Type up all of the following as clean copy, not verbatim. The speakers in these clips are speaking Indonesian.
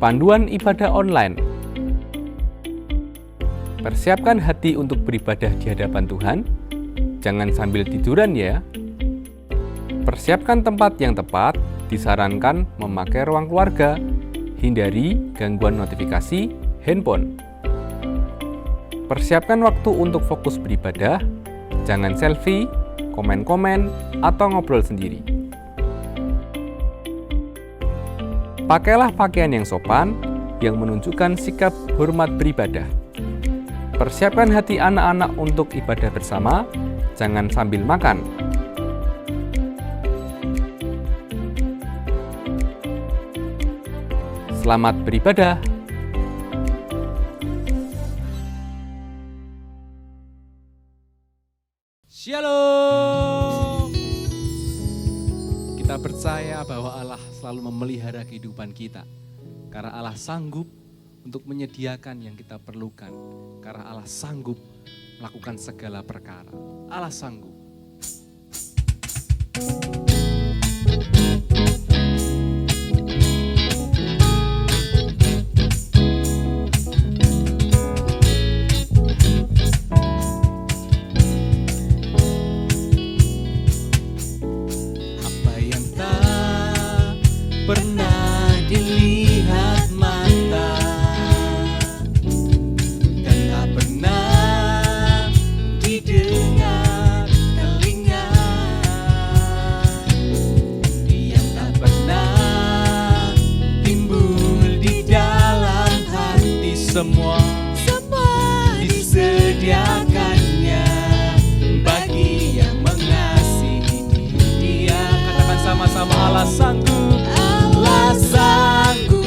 Panduan ibadah online. Persiapkan hati untuk beribadah di hadapan Tuhan. Jangan sambil tiduran ya. Persiapkan tempat yang tepat. Disarankan memakai ruang keluarga. Hindari gangguan notifikasi handphone. Persiapkan waktu untuk fokus beribadah. Jangan selfie, komen-komen, atau ngobrol sendiri. Pakailah pakaian yang sopan, yang menunjukkan sikap hormat beribadah. Persiapkan hati anak-anak untuk ibadah bersama, jangan sambil makan. Selamat beribadah. Shalom. Kita percaya bahwa Allah selalu memelihara kehidupan kita. Karena Allah sanggup untuk menyediakan yang kita perlukan. Karena Allah sanggup melakukan segala perkara. Allah sanggup. Pernah dilihat mata dan tak pernah didengar telinga, yang tak pernah timbul di dalam hati, semua disediakannya bagi yang mengasihi Dia. Katakan sama-sama, Allah sanggup. Allah sanggup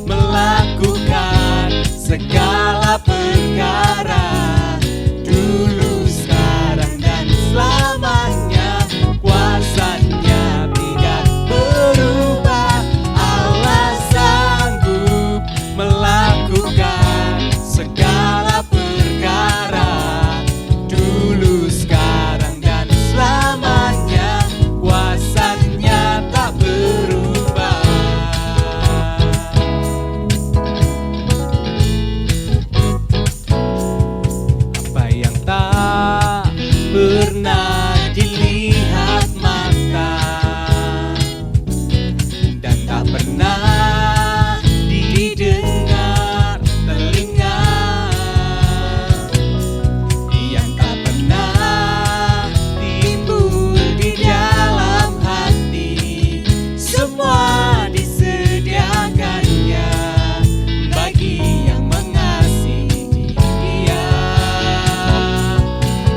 melakukan segala perkara, dulu, sekarang, dan selamanya. Kuasanya tidak berubah. Allah sanggup melakukan segala perkara, dulu, sekarang, dan selamanya. Kuasanya tak berubah. Apa yang tak pernah dilihat mata dan tak pernah didengar telinga, yang tak pernah timbul di dalam hati, semua disediakannya bagi yang mengasihi Dia.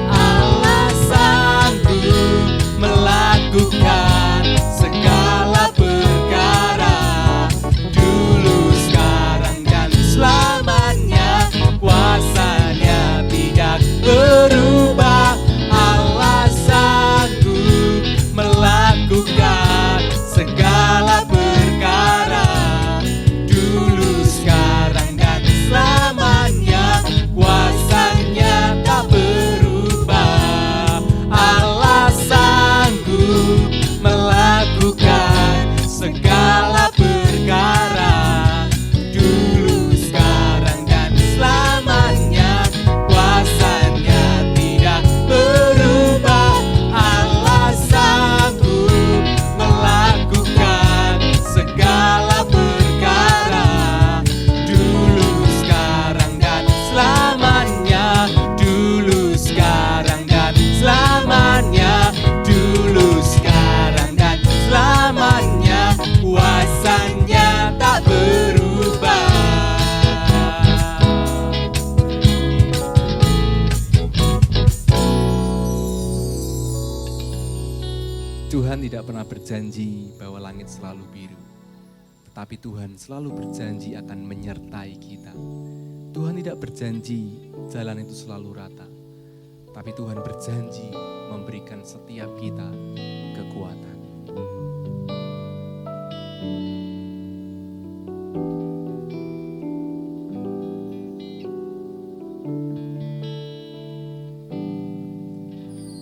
Allah sanggup melakukan segala perkara, dulu, sekarang, dan selamanya. Kuasanya tidak berubah. Allah sanggup melakukan segala perkara, dulu, sekarang, dan selamanya. Kuasanya tak berubah. Allah sanggup melakukan segala perkara, dulu, sekarang, dan selamanya. Kuasanya tidak berubah. Allah sanggup melakukan segala perkara, dulu, sekarang, dan selamanya. Dulu, sekarang, dan selamanya. Dulu, sekarang, dan selamanya. Kuasanya tak berubah. Tuhan tidak pernah berjanji bahwa langit selalu biru. Tetapi Tuhan selalu berjanji akan menyertai kita. Tuhan tidak berjanji jalan itu selalu rata. Tapi Tuhan berjanji memberikan setiap kita kekuatan.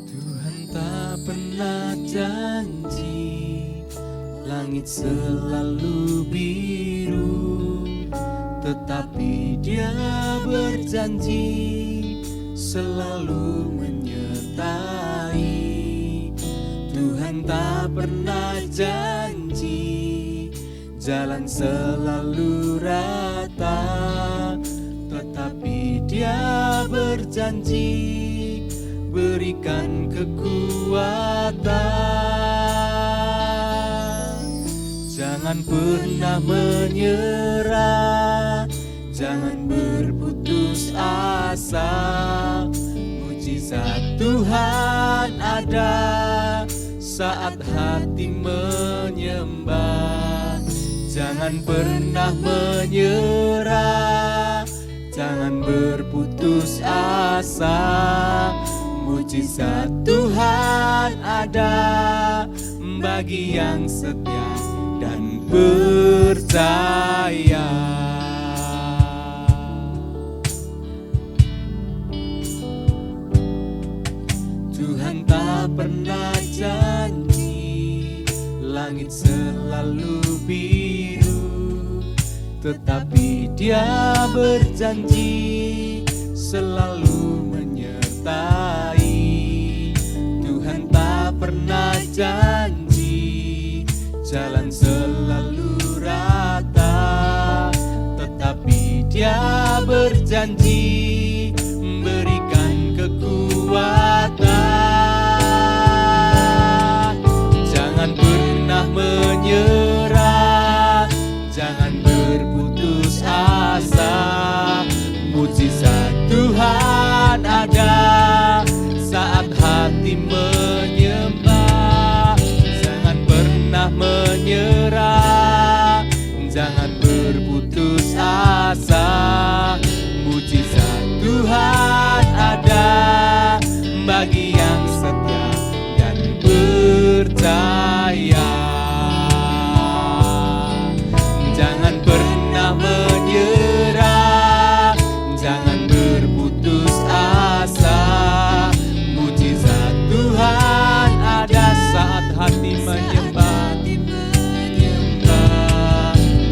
Tuhan tak pernah janji Langit selalu biru, tetapi Dia berjanji selalu menyertai. Tuhan tak pernah janji jalan selalu rata, tetapi Dia berjanji berikan kekuatan. Jangan pernah menyerah, jangan berputus asa. Mujizat Tuhan ada saat hati menyembah. Jangan pernah menyerah, jangan berputus asa. Mujizat Tuhan ada bagi yang setia dan percaya. Tuhan tak pernah janji langit selalu biru, tetapi Dia berjanji selalu menyertai. Tuhan tak pernah janji jalan selalu rata, tetapi Dia berjanji berikan kekuatan. Jangan pernah menyerah, jangan berputus asa. Mujizat Tuhan ada saat hati menyembah. Jangan pernah menyerah, jangan berputus asa. Mujizat Tuhan ada bagi yang setia dan percaya. Jangan pernah menyerah, jangan berputus asa. Mujizat Tuhan ada saat hati menyembah.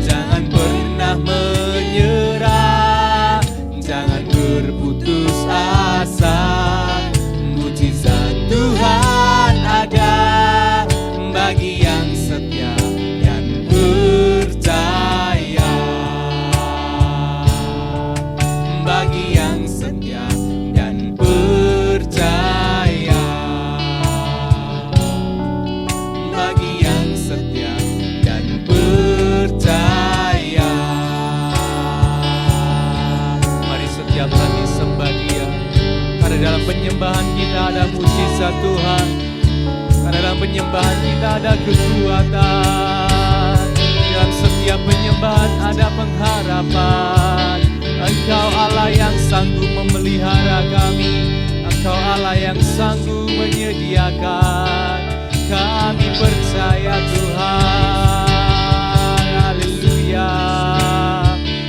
Jangan pernah menyerah, jangan berputus asa. Mujizat Tuhan ada bagi yang setia dan percaya. Bagi yang setia dan percaya. Bagi yang setia dan percaya. Mari setiap hati sembah Dia, karena dalam penyembahan kita ada mujizat Tuhan, karena dalam penyembahan kita ada kekuatan. Dalam setiap penyembahan ada pengharapan. Engkau Allah yang sanggup memelihara kami, Engkau Allah yang sanggup menyediakan. Kami percaya Tuhan. Haleluya.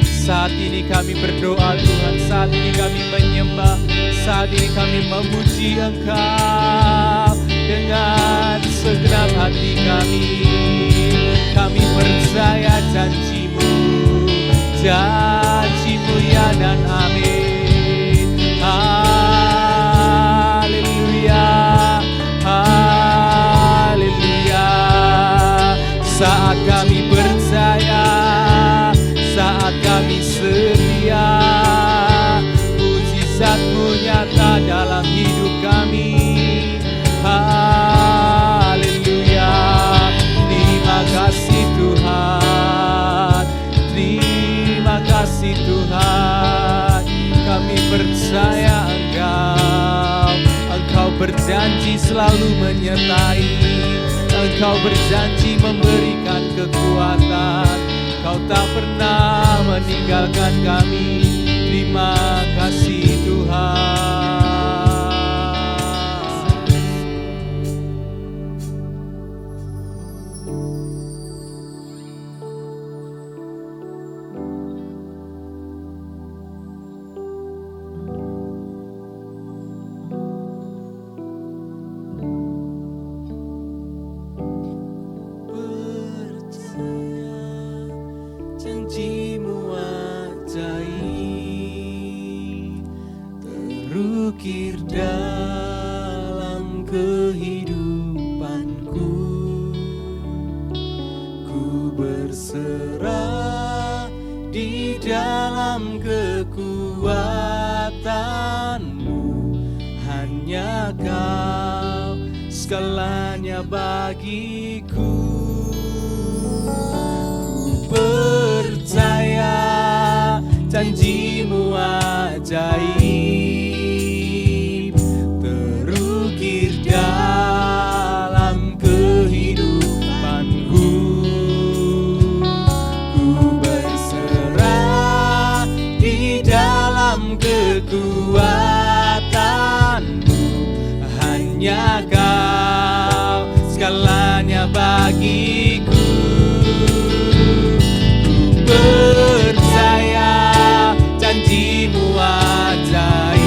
Saat ini kami berdoa Tuhan, saat ini kami menyembah, saat ini kami memuji Engkau dengan segenap hati kami. Kami percaya janji-Mu, janji-Mu ya dan amin. Haleluya, haleluya. Saat kami percaya, saat kami setia, mujizat-Mu nyata dalam hidup kami. Haleluya. Terima kasih Tuhan, terima kasih Tuhan. Kami percaya Engkau berjanji selalu menyertai. Engkau berjanji memberikan kekuatan. Kau tak pernah meninggalkan kami. Terima kasih Tuhan. segalanya bagiku. Ku percaya janjimu ajaib, terukir dalam kehidupanku. Ku berserah di dalam kekuatanmu, hanya Kau segalanya bagiku. Ku percaya janjimu ajaib,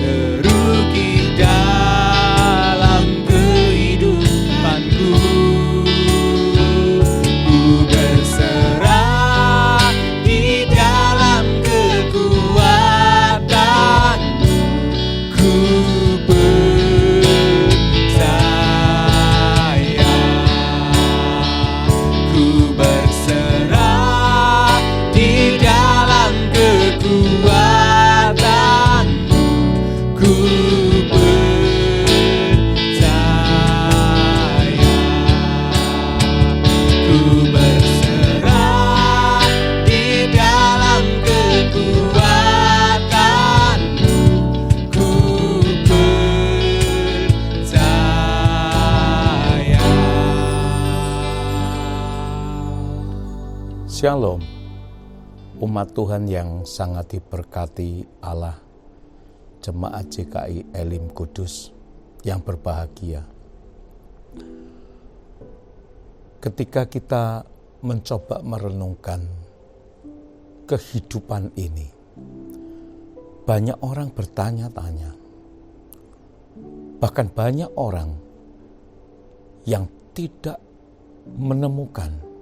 terukir dalam kehidupanku. Ku berserah di dalam kekuatanmu. Ku percaya, ku berserah di dalam kekuatanmu. Ku percaya, ku berserah di dalam kekuatanmu. Ku percaya. Shalom, umat Tuhan yang sangat diberkati Allah, Jemaat GKI Elim Kudus yang berbahagia. Ketika kita mencoba merenungkan kehidupan ini, banyak orang bertanya-tanya, bahkan banyak orang yang tidak menemukan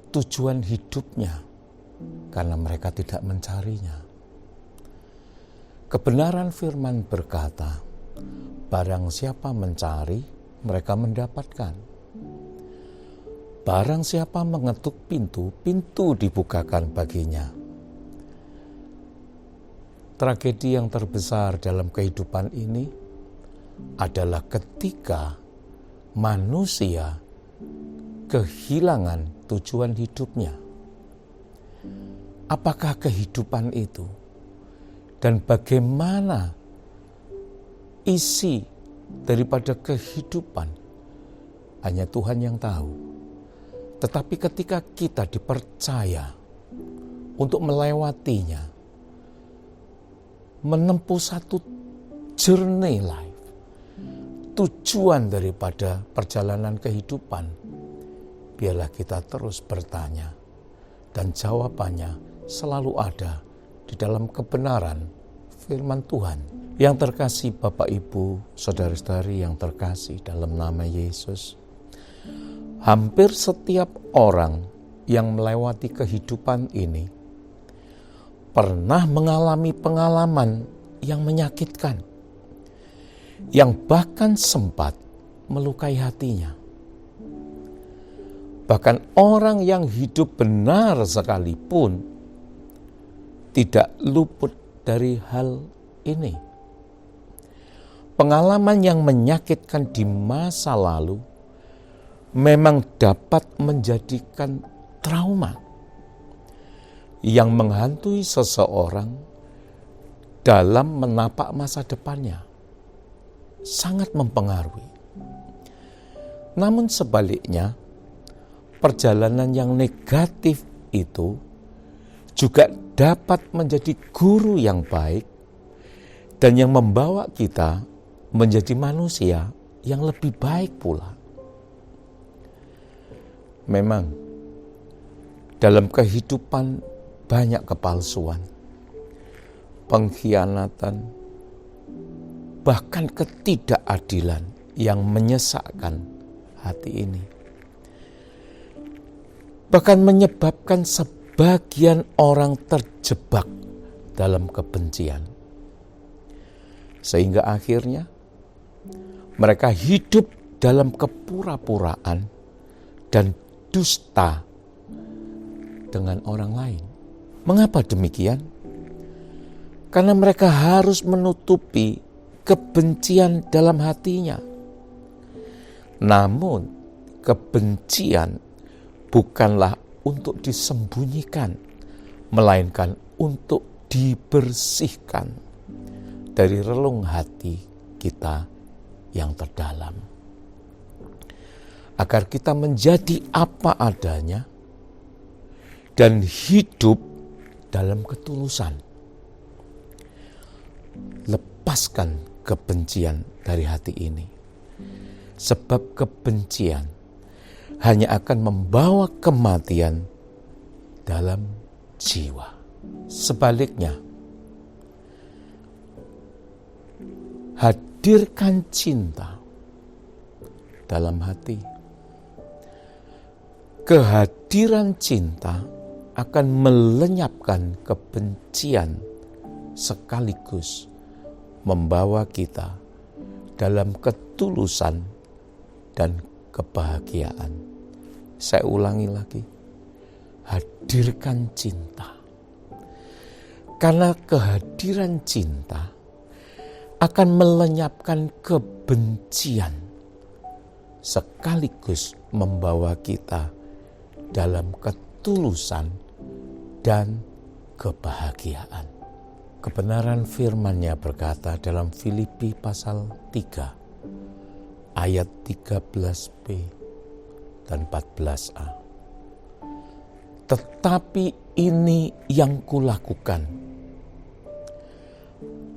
tujuan hidupnya karena mereka tidak mencarinya. Kebenaran firman berkata, barang siapa mencari, mereka mendapatkan. Barang siapa mengetuk pintu, pintu dibukakan baginya. Tragedi yang terbesar dalam kehidupan ini adalah ketika manusia kehilangan tujuan hidupnya. Apakah kehidupan itu? Dan bagaimana isi daripada kehidupan? Hanya Tuhan yang tahu. Tetapi ketika kita dipercaya untuk melewatinya, menempuh satu journey life, tujuan daripada perjalanan kehidupan, biarlah kita terus bertanya, dan jawabannya selalu ada di dalam kebenaran firman Tuhan. Yang terkasih Bapak Ibu, saudara-saudari yang terkasih dalam nama Yesus, hampir setiap orang yang melewati kehidupan ini pernah mengalami pengalaman yang menyakitkan, yang bahkan sempat melukai hatinya. Bahkan orang yang hidup benar sekalipun tidak luput dari hal ini. Pengalaman yang menyakitkan di masa lalu memang dapat menjadikan trauma yang menghantui seseorang dalam menapak masa depannya. Sangat mempengaruhi. Namun sebaliknya, perjalanan yang negatif itu juga dapat menjadi guru yang baik dan yang membawa kita menjadi manusia yang lebih baik pula. Memang dalam kehidupan banyak kepalsuan, pengkhianatan, bahkan ketidakadilan yang menyesakkan hati ini. Bahkan menyebabkan sebagian orang terjebak dalam kebencian. Sehingga akhirnya mereka hidup dalam kepura-puraan dan dusta dengan orang lain. Mengapa demikian? Karena mereka harus menutupi kebencian dalam hatinya. Namun, kebencian bukanlah untuk disembunyikan, melainkan untuk dibersihkan dari relung hati kita yang terdalam. Agar kita menjadi apa adanya dan hidup dalam ketulusan. Lepaskan kebencian dari hati ini. Sebab kebencian hanya akan membawa kematian dalam jiwa. Sebaliknya, hadirkan cinta dalam hati. Kehadiran cinta akan melenyapkan kebencian sekaligus membawa kita dalam ketulusan dan kebahagiaan. Saya ulangi lagi, hadirkan cinta. Karena kehadiran cinta akan melenyapkan kebencian sekaligus membawa kita dalam ketulusan dan kebahagiaan. Kebenaran firman-Nya berkata dalam Filipi pasal 3 ayat 13b dan 14a. Tetapi ini yang kulakukan.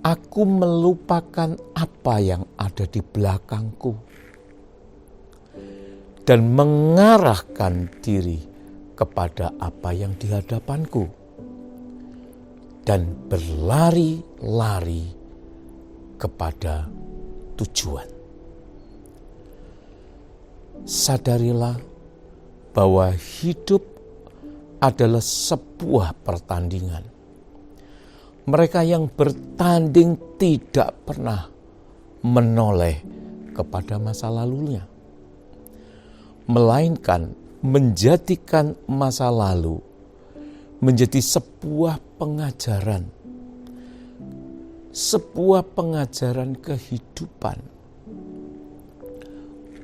Aku melupakan apa yang ada di belakangku dan mengarahkan diri kepada apa yang di hadapanku dan berlari-lari kepada tujuan. Sadarilah bahwa hidup adalah sebuah pertandingan. Mereka yang bertanding tidak pernah menoleh kepada masa lalunya, melainkan menjadikan masa lalu menjadi sebuah pengajaran kehidupan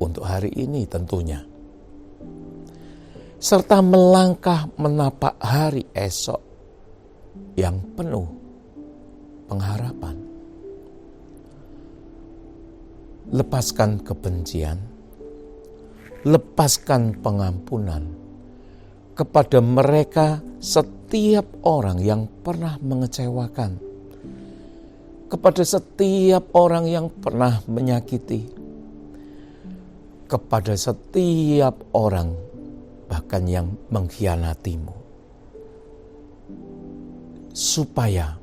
untuk hari ini tentunya, serta melangkah menapak hari esok yang penuh pengharapan. Lepaskan kebencian, lepaskan pengampunan kepada mereka setiap orang yang pernah mengecewakan, kepada setiap orang yang pernah menyakiti, kepada setiap orang bahkan yang mengkhianatimu, supaya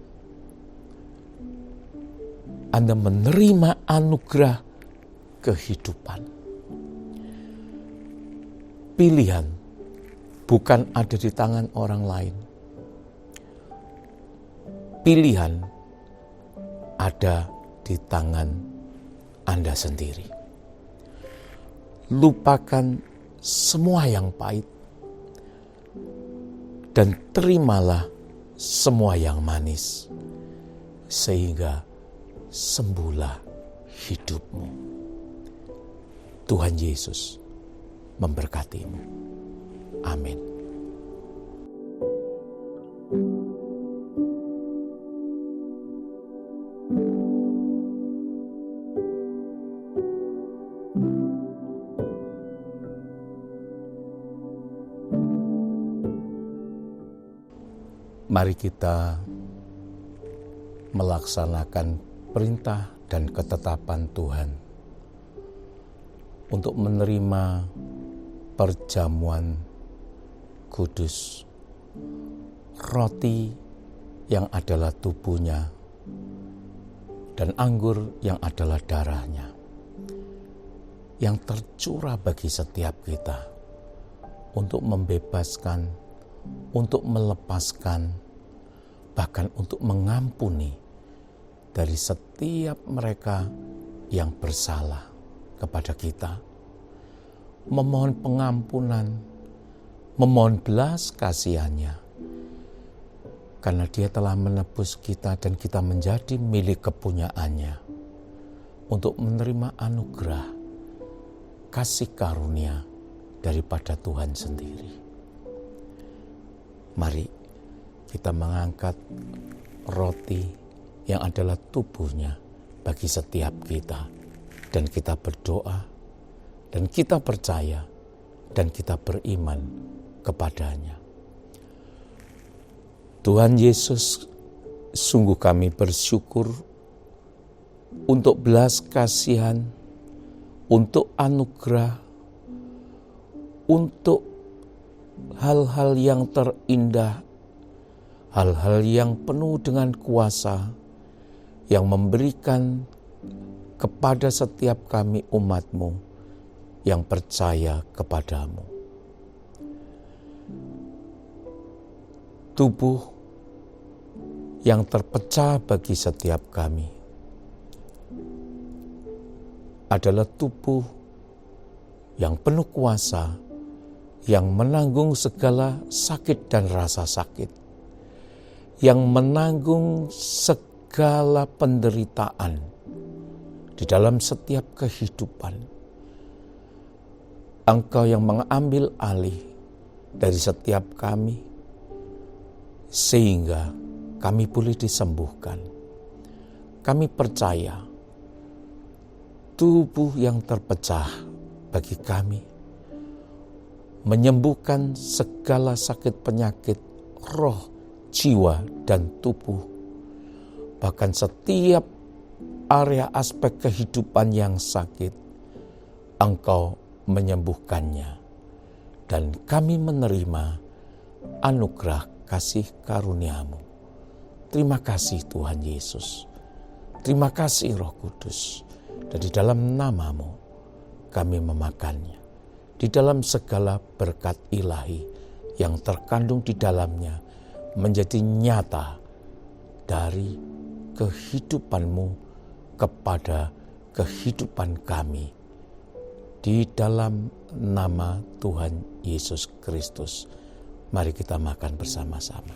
Anda menerima anugerah kehidupan. Pilihan bukan ada di tangan orang lain. Pilihan ada di tangan Anda sendiri. Lupakan semua yang pahit dan terimalah semua yang manis, sehingga sembuhlah hidupmu. Tuhan Yesus memberkatimu. Amin. Mari kita melaksanakan perintah dan ketetapan Tuhan untuk menerima perjamuan kudus, roti yang adalah tubuhnya dan anggur yang adalah darahnya, yang tercurah bagi setiap kita untuk membebaskan, untuk melepaskan, bahkan untuk mengampuni dari setiap mereka yang bersalah kepada kita. Memohon pengampunan, memohon belas kasihannya, karena Dia telah menebus kita dan kita menjadi milik kepunyaannya. untuk menerima anugerah kasih karunia daripada Tuhan sendiri. Mari kita mengangkat roti yang adalah tubuhnya bagi setiap kita, dan kita berdoa, dan kita percaya, dan kita beriman kepadanya. Tuhan Yesus, sungguh kami bersyukur untuk belas kasihan, untuk anugerah, untuk hal-hal yang terindah, hal-hal yang penuh dengan kuasa, yang memberikan kepada setiap kami umat-Mu yang percaya kepadamu. Tubuh yang terpecah bagi setiap kami adalah tubuh yang penuh kuasa, yang menanggung segala sakit dan rasa sakit, yang menanggung segala penderitaan di dalam setiap kehidupan. Engkau yang mengambil alih dari setiap kami, sehingga kami boleh disembuhkan. Kami percaya tubuh yang terpecah bagi kami menyembuhkan segala sakit penyakit roh, jiwa, dan tubuh. Bahkan setiap area aspek kehidupan yang sakit, Engkau menyembuhkannya. Dan kami menerima anugerah kasih karunia-Mu. Terima kasih Tuhan Yesus. Terima kasih Roh Kudus. Dan di dalam nama-Mu kami memakannya. Di dalam segala berkat ilahi yang terkandung di dalamnya menjadi nyata dari kehidupan-Mu kepada kehidupan kami. Di dalam nama Tuhan Yesus Kristus, mari kita makan bersama-sama.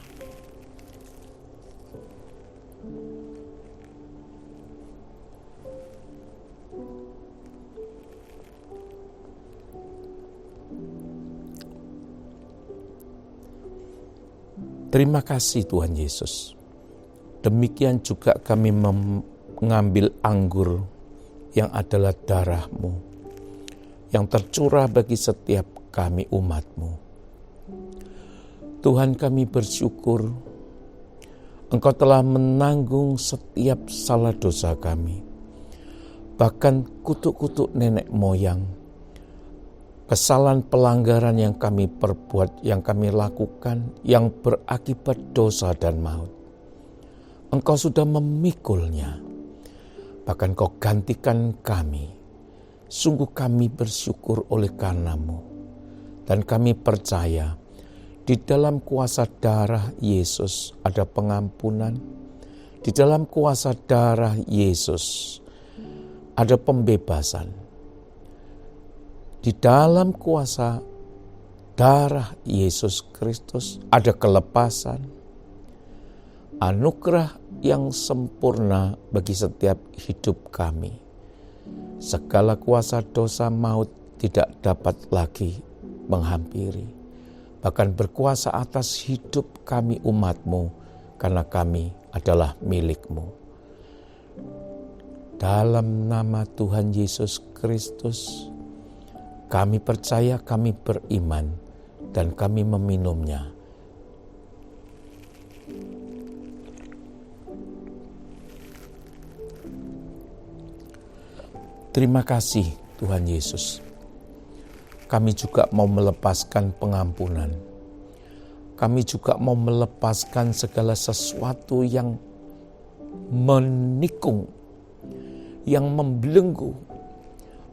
Terima kasih Tuhan Yesus. Demikian juga kami mengambil anggur yang adalah darah-Mu, yang tercurah bagi setiap kami umat-Mu. Tuhan, kami bersyukur Engkau telah menanggung setiap salah dosa kami, bahkan kutuk-kutuk nenek moyang, kesalahan pelanggaran yang kami perbuat, yang kami lakukan, yang berakibat dosa dan maut. Engkau sudah memikulnya, bahkan Kau gantikan kami. Sungguh kami bersyukur oleh karena-Mu, dan kami percaya di dalam kuasa darah Yesus ada pengampunan, di dalam kuasa darah Yesus ada pembebasan, di dalam kuasa darah Yesus Kristus ada kelepasan, anugerah yang sempurna bagi setiap hidup kami. Segala kuasa dosa maut tidak dapat lagi menghampiri, bahkan berkuasa atas hidup kami umat-Mu, karena kami adalah milik-Mu. Dalam nama Tuhan Yesus Kristus, kami percaya, kami beriman, dan kami meminumnya. Terima kasih Tuhan Yesus. Kami juga mau melepaskan pengampunan. Kami juga mau melepaskan segala sesuatu yang menikung, yang membelenggu,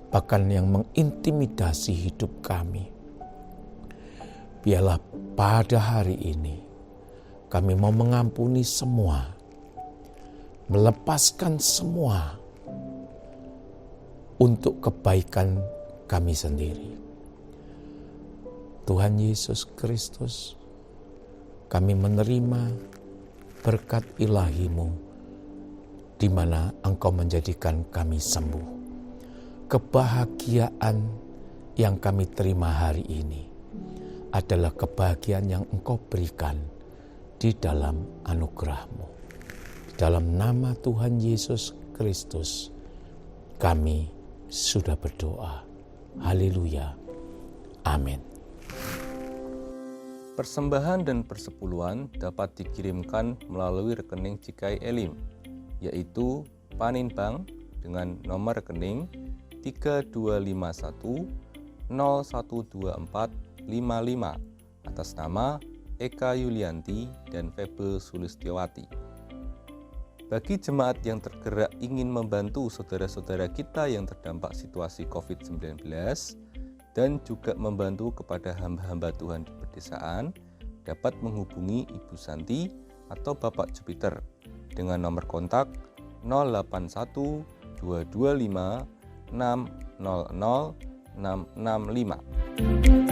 bahkan yang mengintimidasi hidup kami. Biarlah pada hari ini kami mau mengampuni semua, melepaskan semua untuk kebaikan kami sendiri. Tuhan Yesus Kristus, kami menerima berkat ilahi-Mu di di mana Engkau menjadikan kami sembuh. Kebahagiaan yang kami terima hari ini adalah kebahagiaan yang Engkau berikan di dalam anugerah-Mu. Dalam nama Tuhan Yesus Kristus, kami sudah berdoa. Haleluya. Amin. Persembahan dan persepuluhan dapat dikirimkan melalui rekening Cikai Elim, yaitu Paninbank dengan nomor rekening 3251 012455 atas nama Eka Yulianti dan Febe Sulistiowati. Bagi jemaat yang tergerak ingin membantu saudara-saudara kita yang terdampak situasi COVID-19 dan juga membantu kepada hamba-hamba Tuhan di pedesaan, dapat menghubungi Ibu Santi atau Bapak Jupiter dengan nomor kontak 081 225 600 665.